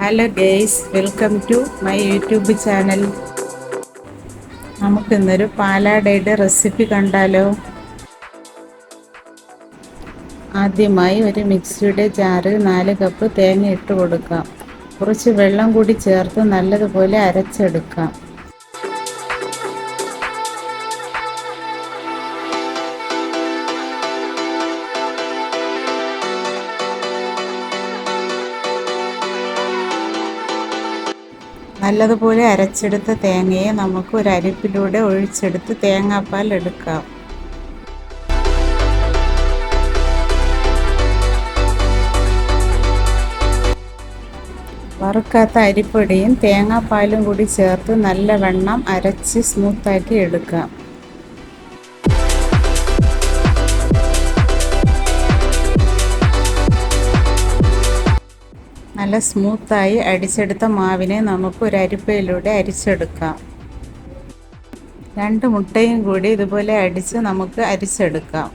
Hello guys, welcome to my YouTube channel. നമുക്കിന്നൊരു പാലാടയുടെ recipe കണ്ടാലോ? ആദ്യമായി ഒരു മിക്സിയുടെ ജാറിൽ 4 കപ്പ് തേങ്ങ ഇട്ട് കൊടുക്കാം. കുറച്ച് വെള്ളം കൂടി ചേർത്ത് നല്ലതുപോലെ അരച്ചെടുക്കാം. നല്ലതുപോലെ അരച്ചെടുത്ത തേങ്ങയെ നമുക്ക് ഒരു അരിപ്പിലൂടെ ഒഴിച്ചെടുത്ത് തേങ്ങാപ്പാൽ എടുക്കാം. വറുക്കാത്ത അരിപ്പൊടിയും തേങ്ങാപ്പാലും കൂടി ചേർത്ത് നല്ലവണ്ണം അരച്ച് സ്മൂത്താക്കി എടുക്കാം. നല്ല സ്മൂത്തായി അടിച്ചെടുത്ത മാവിനെ നമുക്ക് ഒരു അരിപ്പയിലൂടെ അരിച്ചെടുക്കാം. 2 മുട്ടയും കൂടി ഇതുപോലെ അടിച്ച് നമുക്ക് അരിച്ചെടുക്കാം.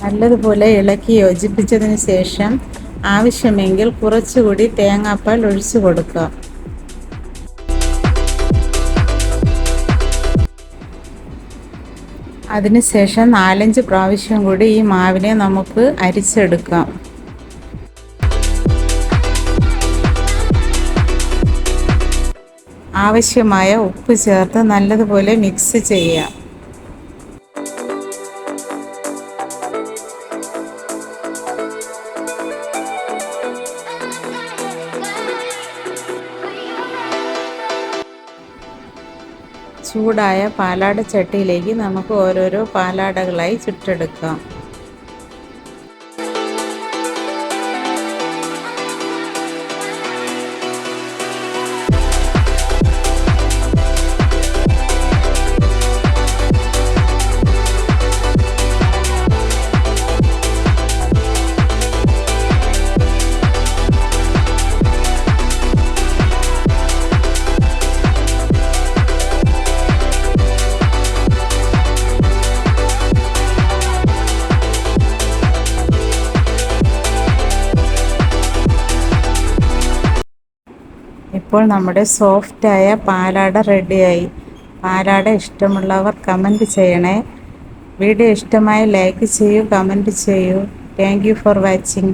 നല്ലതുപോലെ ഇളക്കി യോജിപ്പിച്ചതിന് ശേഷം ആവശ്യമെങ്കിൽ കുറച്ചുകൂടി തേങ്ങാപ്പാൽ ഒഴിച്ചു കൊടുക്കാം. അതിനുശേഷം 4-5 പ്രാവശ്യം കൂടി ഈ മാവിനെ നമുക്ക് അരിച്ചെടുക്കാം. ആവശ്യമായ ഉപ്പ് ചേർത്ത് നല്ലതുപോലെ മിക്സ് ചെയ്യാം. ചൂടായ പാലാട ചട്ടിയിലേക്ക് നമുക്ക് ഓരോരോ പാലാടകളായി ചുട്ടെടുക്കാം. ഇപ്പോൾ നമ്മുടെ സോഫ്റ്റായ പാലാട റെഡിയായി. പാലാട ഇഷ്ടമുള്ളവർ കമൻറ്റ് ചെയ്യണേ. വീഡിയോ ഇഷ്ടമായി ലൈക്ക് ചെയ്യൂ, കമൻറ്റ് ചെയ്യൂ. Thank you for watching.